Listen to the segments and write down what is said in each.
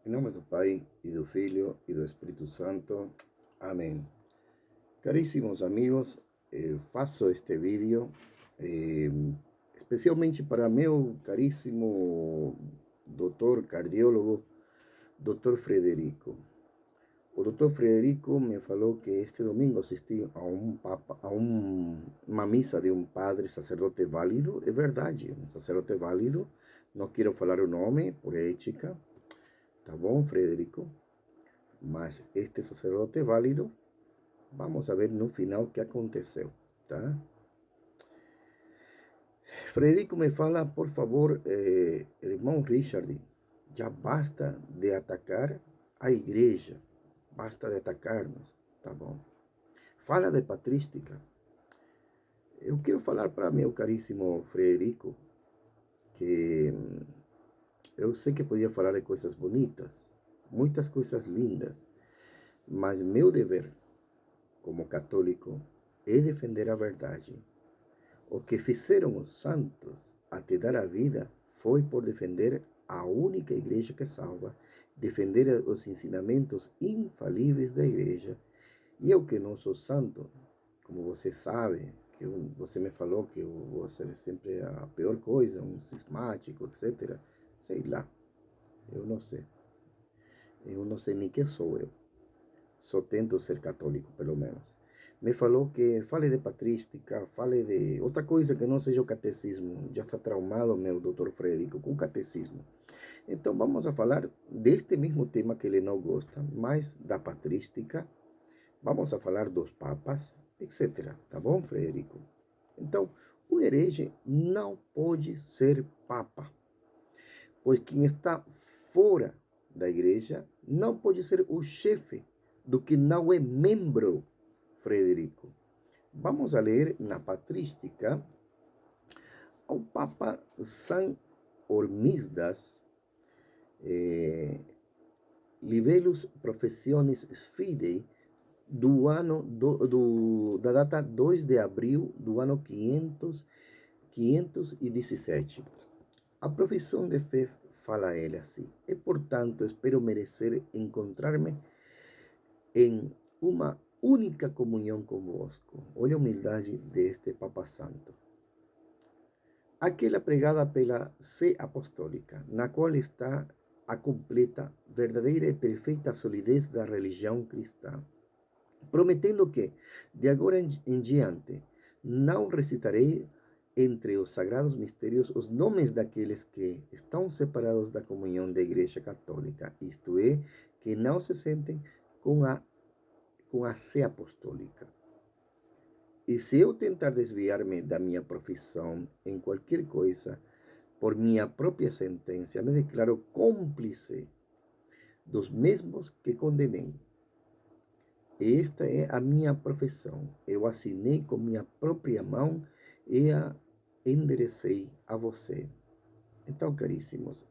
Em nome do Pai, e do Filho, e do Espírito Santo. Amém. Caríssimos amigos, faço este vídeo especialmente para meu caríssimo doutor cardiólogo, doutor Frederico. O doutor Frederico me falou que este domingo assisti uma missa de um padre sacerdote válido. É verdade, um sacerdote válido. Não quero falar o nome por ética. Tá bom, Frederico? Mas este sacerdote válido, vamos a ver no final o que aconteceu, tá? Frederico me fala, por favor, irmão Richard, já basta de atacar a igreja, basta de atacar-nos, tá bom? Fala de patrística. Eu quero falar para meu caríssimo Frederico que eu sei que podia falar de coisas bonitas, muitas coisas lindas, mas meu dever como católico é defender a verdade. O que fizeram os santos até dar a vida foi por defender a única igreja que salva, defender os ensinamentos infalíveis da igreja. E eu que não sou santo, como você sabe, que você me falou que eu vou ser sempre a pior coisa, um cismático, etc. Sei lá, eu não sei. Eu não sei nem quem sou eu. Só tento ser católico, pelo menos. Me falou que fale de patrística, fale de outra coisa que não seja o catecismo. Já está traumado, meu doutor Frederico, com o catecismo. Então vamos a falar deste mesmo tema que ele não gosta, mas da patrística. Vamos a falar dos papas, etc. Tá bom, Frederico? Então, o herege não pode ser papa, pois quem está fora da igreja não pode ser o chefe do que não é membro, Frederico. Vamos a ler na patrística ao Papa San Hormisdas, Libellus Professionis Fidei, da data 2 de abril do ano 517. A profissão de fé, fala ele assim: e portanto espero merecer encontrar-me em uma única comunhão convosco. Olha a humildade deste Papa Santo. Aquela pregada pela Sé Apostólica, na qual está a completa, verdadeira e perfeita solidez da religião cristã, prometendo que, de agora em diante, não recitarei entre os sagrados mistérios os nomes daqueles que estão separados da comunhão da Igreja Católica, isto é, que não se sentem com a sé apostólica. E se eu tentar desviar-me da minha profissão em qualquer coisa, por minha própria sentença, me declaro cúmplice dos mesmos que condenei. Esta é a minha profissão. Eu assinei com minha própria mão e a enderecei a você. Então, caríssimos,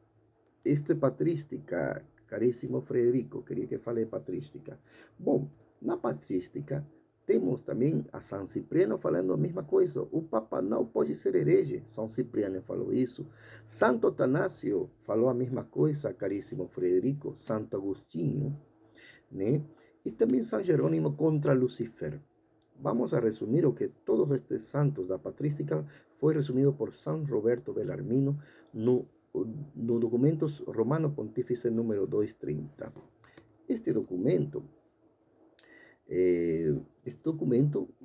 isto é patrística, caríssimo Frederico, queria que fale patrística. Bom, na patrística, temos também a São Cipriano falando a mesma coisa. O Papa não pode ser herege. São Cipriano falou isso. Santo Atanásio falou a mesma coisa, caríssimo Frederico. Santo Agostinho, né? E também São Jerônimo contra Lucifer. Vamos a resumir o que todos estes santos da patrística foi resumido por São Roberto Bellarmino no Documentos Romano Pontífice número 230. Este documento,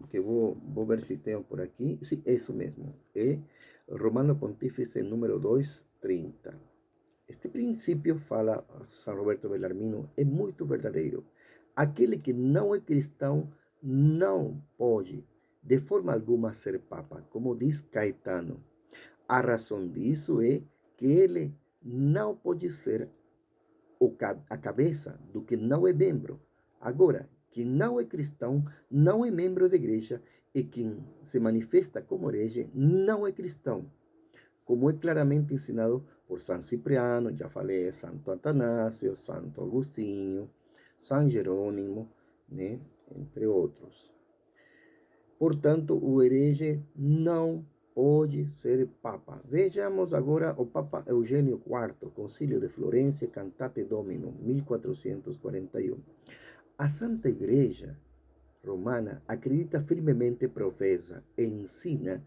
que vou ver se tenho por aqui, sim, é isso mesmo, é Romano Pontífice número 230. Este princípio, fala São Roberto Bellarmino, é muito verdadeiro. Aquele que não é cristão não pode, de forma alguma, ser papa, como diz Caetano. A razão disso é que ele não pode ser a cabeça do que não é membro. Agora, quem não é cristão não é membro da igreja, e quem se manifesta como herege não é cristão, como é claramente ensinado por São Cipriano, já falei, Santo Atanásio, Santo Agostinho, São Jerônimo, entre outros. Portanto, o herege não pode ser papa. Vejamos agora o Papa Eugênio IV, Concílio de Florença, Cantate Domino, 1441. A Santa Igreja Romana acredita firmemente, professa e ensina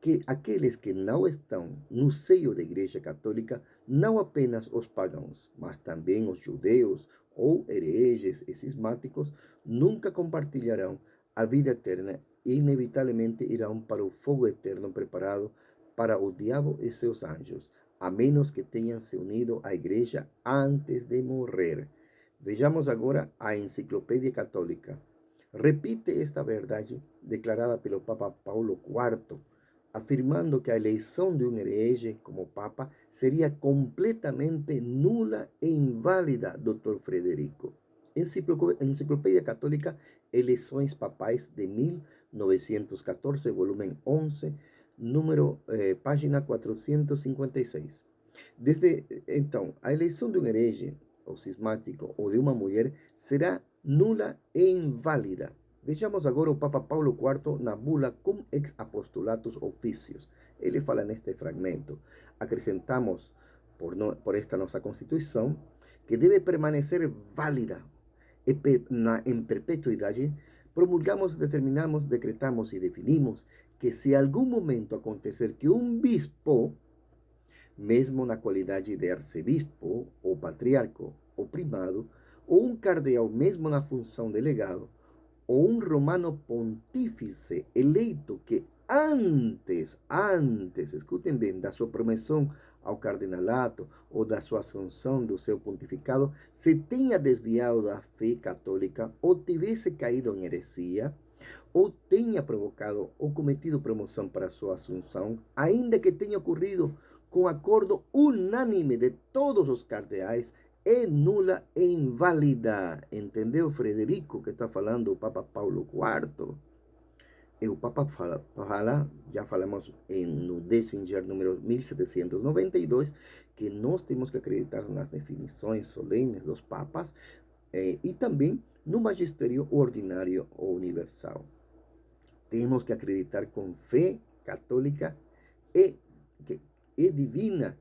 que aqueles que não estão no seio da Igreja Católica, não apenas os pagãos, mas também os judeus ou hereges e cismáticos, nunca compartilharão a vida eterna e inevitavelmente irão para o fogo eterno preparado para o diabo e seus anjos, a menos que tenham se unido à Igreja antes de morrer. Vejamos agora a Enciclopédia Católica. Repite esta verdade declarada pelo Papa Paulo IV, afirmando que a eleição de um herege como Papa seria completamente nula e inválida, Dr. Frederico. Enciclopédia Católica, Eleições Papais de 1914, volume 11, página 456. Desde então, a eleição de um herege, ou cismático, ou de uma mulher, será nula e inválida. Vejamos agora o Papa Paulo IV na bula Cum ex apostolatus officios. Ele fala neste fragmento: acrescentamos por esta nossa Constituição que deve permanecer válida em perpetuidade. Promulgamos, determinamos, decretamos e definimos que se algum momento acontecer que um bispo, mesmo na qualidade de arcebispo, ou patriarca, ou primado, ou um cardeal, mesmo na função de legado, ou um romano pontífice eleito que antes, escutem bem, da sua promoção ao cardinalato ou da sua assunção do seu pontificado, se tenha desviado da fé católica ou tivesse caído em heresia, ou tenha provocado ou cometido promoção para sua assunção, ainda que tenha ocorrido com acordo unânime de todos os cardeais, é nula e inválida. Entendeu, Frederico, que está falando o Papa Paulo IV? E o Papa fala, já falamos no Décinger número 1792, que nós temos que acreditar nas definições solenes dos papas e também no magistério ordinário ou universal. Temos que acreditar com fé católica e divina,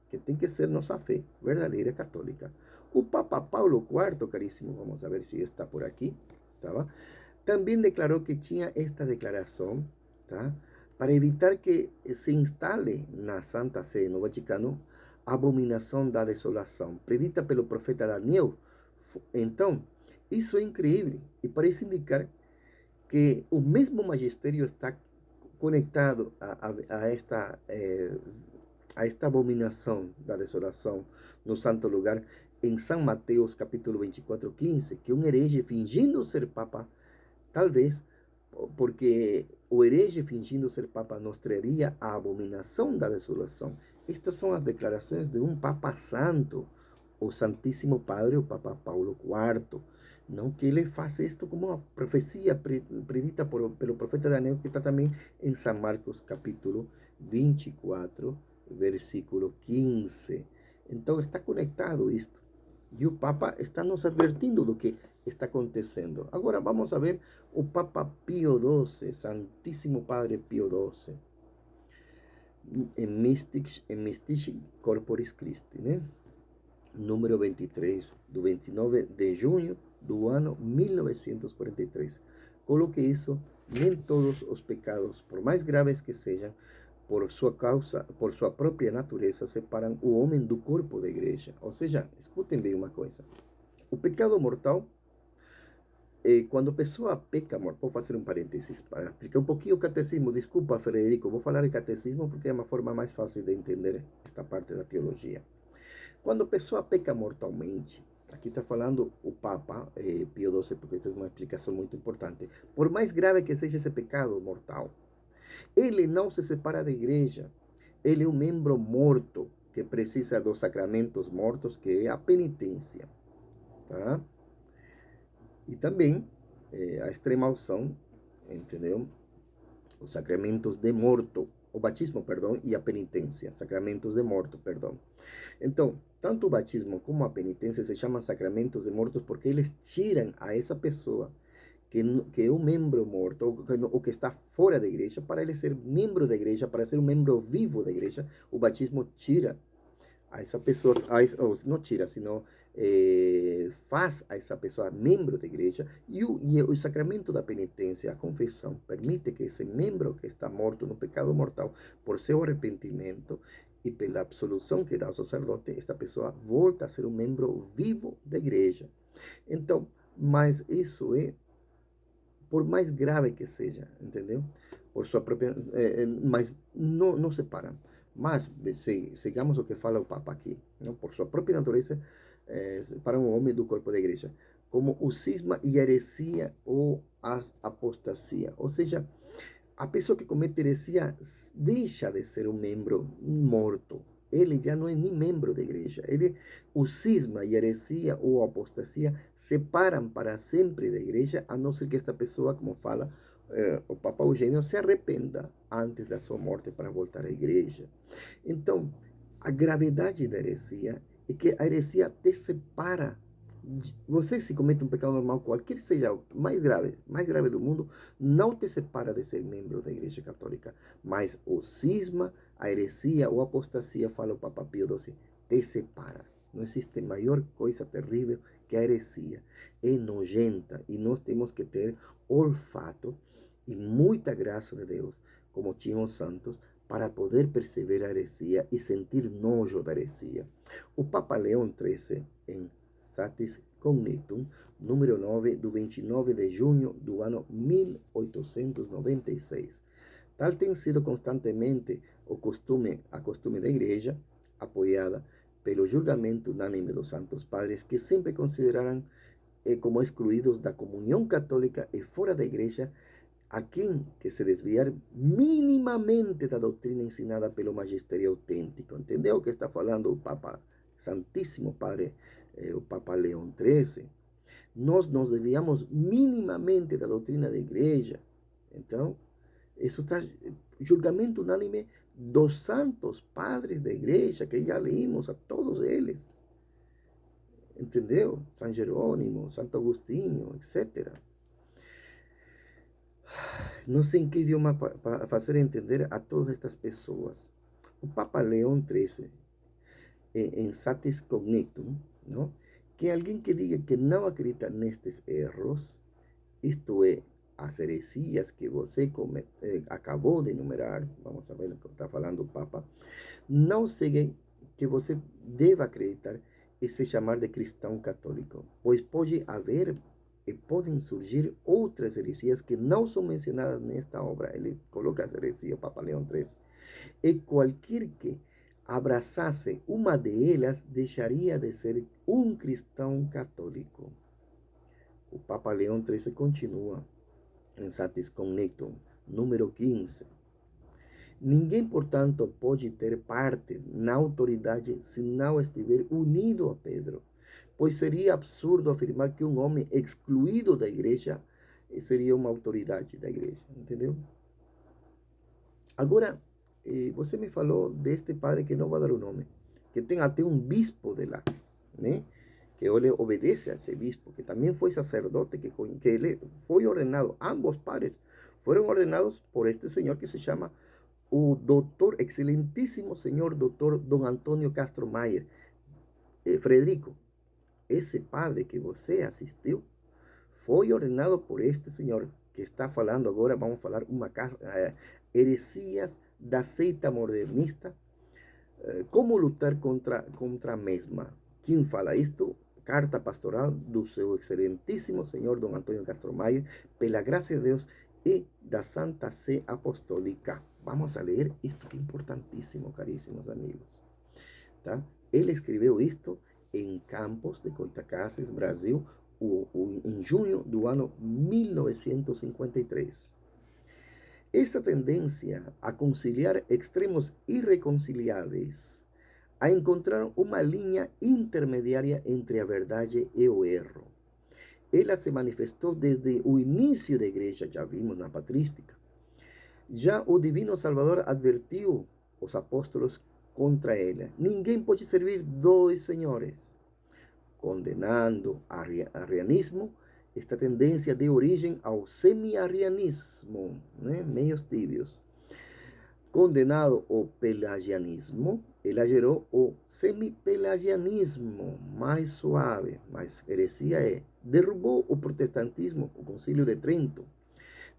que tem que ser nossa fé verdadeira católica. O Papa Paulo IV, caríssimo, vamos a ver se está por aqui, tá? Também declarou que tinha esta declaração, tá? Para evitar que se instale na Santa Sé, no Vaticano, a abominação da desolação, predita pelo profeta Daniel. Então, isso é incrível e parece indicar que o mesmo magistério está conectado a esta abominação da desolação no santo lugar em São Mateus capítulo 24, 15, que um herege fingindo ser papa, talvez porque o herege fingindo ser papa nos traria a abominação da desolação. Estas são as declarações de um Papa Santo, o Santíssimo Padre, o Papa Paulo IV. Não que ele faça isto como uma profecia predita pelo profeta Daniel, que está também em São Marcos capítulo 24, versículo 15. Então está conectado isto. E o Papa está nos advertindo do que está acontecendo. Agora vamos a ver o Papa Pio XII, Santíssimo Padre Pio XII, em Mystici Corporis Christi, né? Número 23, do 29 de junho do ano 1943. Coloque isso: nem todos os pecados, por mais graves que sejam, por sua causa, por sua própria natureza, separam o homem do corpo da igreja. Ou seja, escutem bem uma coisa: o pecado mortal, quando a pessoa peca, vou fazer um parênteses para explicar um pouquinho o catecismo. Desculpa, Frederico, vou falar de catecismo porque é uma forma mais fácil de entender esta parte da teologia. Quando a pessoa peca mortalmente, aqui está falando o Papa Pio XII, porque isso é uma explicação muito importante. Por mais grave que seja esse pecado mortal, ele não se separa da igreja. Ele é um membro morto que precisa dos sacramentos mortos, que é a penitência, tá? E também a extrema unção, entendeu? Os sacramentos de morto, o batismo, perdão, e a penitência, sacramentos de morto, perdão. Então, tanto o batismo como a penitência se chamam sacramentos de mortos porque eles tiram a essa pessoa que é um membro morto, ou que está fora da igreja, para ele ser membro da igreja, para ser um membro vivo da igreja, o batismo tira a essa pessoa, não tira, senão faz a essa pessoa membro da igreja, e o sacramento da penitência, a confissão, permite que esse membro que está morto no pecado mortal, por seu arrependimento e pela absolução que dá o sacerdote, esta pessoa volta a ser um membro vivo da igreja. Então, mas isso é, por mais grave que seja, entendeu? Por sua própria, mas não separam. Mas, sigamos o que fala o Papa aqui, não? Por sua própria natureza, separam o homem do corpo da igreja, como o cisma e a heresia ou a apostasia. Ou seja, a pessoa que comete heresia deixa de ser um membro morto. Ele já não é nem membro da igreja. O cisma e a heresia ou a apostasia separam para sempre da igreja, a não ser que esta pessoa, como fala o Papa Eugênio, se arrependa antes da sua morte para voltar à igreja. Então, a gravidade da heresia é que a heresia te separa. Você, se comete um pecado normal, qualquer seja o mais grave do mundo, não te separa de ser membro da Igreja Católica. Mas o cisma, a heresia ou a apostasia, fala o Papa Pio XII, te separa. Não existe maior coisa terrível que a heresia. É nojenta e nós temos que ter olfato e muita graça de Deus, como tinham os santos, para poder perceber a heresia e sentir nojo da heresia. O Papa Leão XIII, em Satis Cognitum, número 9, do 29 de junho do ano 1896. Tal tem sido constantemente a costume da Igreja, apoiada pelo julgamento unânime dos Santos Padres, que sempre consideraram como excluídos da comunhão católica e fora da Igreja a quem que se desviar minimamente da doutrina ensinada pelo magistério autêntico. Entendeu o que está falando o Papa Santíssimo Padre, o Papa Leão XIII? Nós nos desviamos minimamente da doutrina da igreja. Então, isso está julgamento unânime dos santos padres da igreja, que já leímos a todos eles. Entendeu? São Jerônimo, Santo Agostinho, etc. Não sei em que idioma para fazer entender a todas estas pessoas. O Papa Leão XIII, em Satis Cognitum, não? Que alguém que diga que não acredita nestes erros, isto é, as heresias que você acabou de enumerar, vamos a ver o que está falando o Papa, não segue que você deva acreditar e se chamar de cristão católico, pois pode haver e podem surgir outras heresias que não são mencionadas nesta obra. Ele coloca as heresias, o Papa Leão XIII. E qualquer que abraçasse uma delas, deixaria de ser um cristão católico. O Papa Leão XIII continua em Satis Cognitum, número 15. Ninguém, portanto, pode ter parte na autoridade se não estiver unido a Pedro, pois seria absurdo afirmar que um homem excluído da igreja seria uma autoridade da igreja, entendeu? Agora, você me falou deste padre que não vai dar o nome, que tem até um bispo de lá, né? Que ele obedece a esse bispo, que também foi sacerdote, que ele foi ordenado, ambos padres foram ordenados por este senhor que se chama o doutor, excelentíssimo senhor doutor Don Antônio Castro Mayer. Frederico, esse padre que você assistiu, foi ordenado por este senhor que está falando agora, vamos falar uma casa, heresias da seita modernista, como lutar contra a mesma. Quem fala isto? Carta pastoral do seu excelentíssimo senhor Dom Antônio Castro Mayer, pela graça de Deus e da Santa Sé Apostólica. Vamos a ler isto que é importantíssimo, caríssimos amigos. Tá? Ele escreveu isto em Campos de Goytacazes, Brasil, em junho do ano 1953. Esta tendência a conciliar extremos irreconciliáveis, a encontrar uma linha intermediária entre a verdade e o erro. Ela se manifestou desde o início da igreja, já vimos na patrística. Já o Divino Salvador advertiu os apóstolos contra ela. Ninguém pode servir dois senhores, condenando arrianismo esta tendência deu origem ao semi-arrianismo, né? Meios tíbios. Condenado o pelagianismo, ela gerou o semi-pelagianismo, mais suave, mas heresia é. Derrubou o protestantismo, o Concílio de Trento.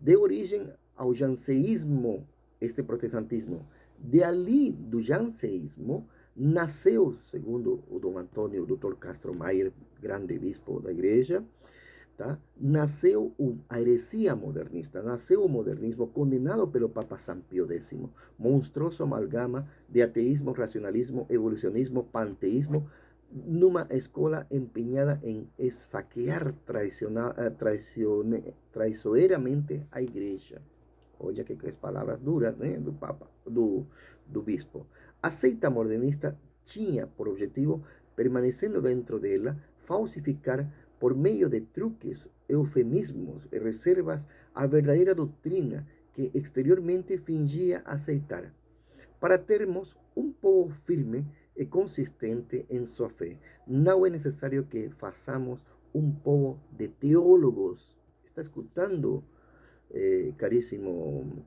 Deu origem ao janseísmo, este protestantismo. De ali, do janseísmo, nasceu, segundo o Dom Antônio, o Dr. Castro Maier, grande bispo da igreja, tá? Nasceu a heresia modernista, nasceu o modernismo condenado pelo Papa São Pio X, monstruoso amalgama de ateísmo, racionalismo, evolucionismo, panteísmo, numa escola empenhada em esfaquear traiçoeiramente a igreja. Olha que as palavras duras, né, do Papa, do bispo. A seita modernista tinha por objetivo, permanecendo dentro dela, falsificar por meio de truques, eufemismos e reservas a verdadeira doutrina que exteriormente fingia aceitar, para termos um povo firme e consistente em sua fé. Não é necessário que façamos um povo de teólogos. Está escutando, caríssimo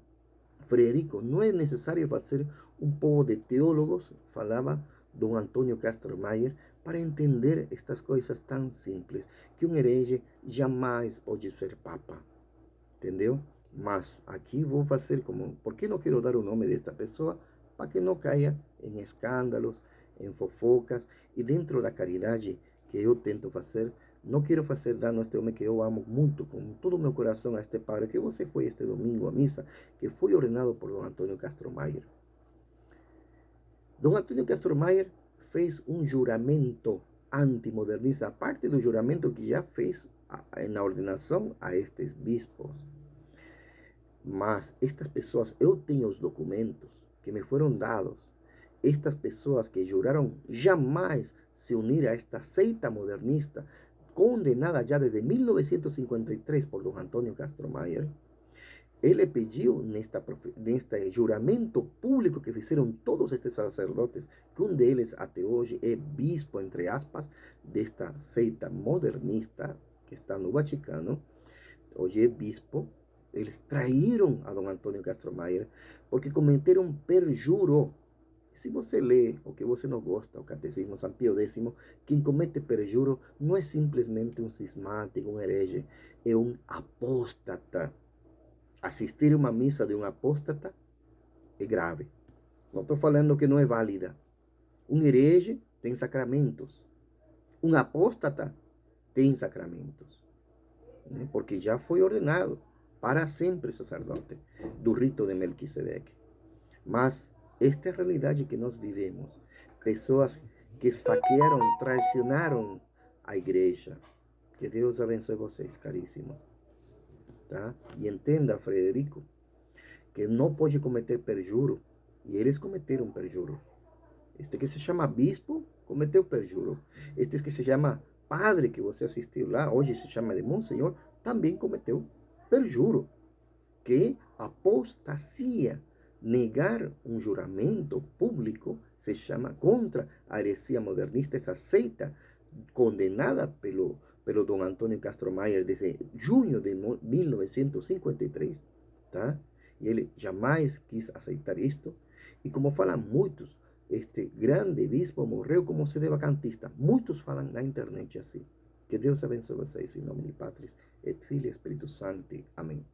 Frederico? Não é necessário fazer um povo de teólogos, falava Dom Antônio Castro Maier, para entender estas coisas tão simples, que um herege jamais pode ser papa, entendeu? Mas aqui vou fazer como, porque não quero dar o nome desta pessoa, para que não caia em escândalos, em fofocas, e dentro da caridade que eu tento fazer, não quero fazer dano a este homem que eu amo muito, com todo o meu coração, a este padre, que você foi este domingo à missa, que foi ordenado por Dom Antônio Castro Maier. Dom Antônio Castro Maier fez um juramento antimodernista, a parte do juramento que já fez na ordenação a estes bispos. Mas estas pessoas, eu tenho os documentos que me foram dados. Estas pessoas que juraram jamais se unir a esta seita modernista, condenada já desde 1953 por Dom Antônio Castro Maier, ele pediu neste juramento público que fizeram todos estes sacerdotes, que um deles até hoje é bispo, entre aspas, desta seita modernista que está no Vaticano, hoje é bispo. Eles traíram a Dom Antônio Castro Maier porque cometeram perjuro. Se você lê o que você não gosta, o Catecismo São Pio X, quem comete perjuro não é simplesmente um cismático, um herege, é um apóstata. Assistir a uma missa de um apóstata é grave. Não estou falando que não é válida. Um herege tem sacramentos. Um apóstata tem sacramentos, né? Porque já foi ordenado para sempre sacerdote do rito de Melquisedeque. Mas esta é a realidade que nós vivemos. Pessoas que esfaquearam, traicionaram a igreja. Que Deus abençoe vocês, caríssimos. Tá? E entenda, Frederico, que não pode cometer perjuro. E eles cometeram perjuro. Este que se chama bispo cometeu perjuro. Este que se chama padre, que você assistiu lá, hoje se chama de monsenhor, também cometeu perjuro. Que apostasia. Negar um juramento público se chama contra a heresia modernista, essa seita condenada pelo Dom Antônio Castro Maier desde junho de 1953, tá? E ele jamais quis aceitar isto. E como falam muitos, este grande bispo morreu como sedevacantista. Muitos falam na internet assim. Que Deus abençoe vocês em nome de Patris et Filii Espírito Santo. Amém.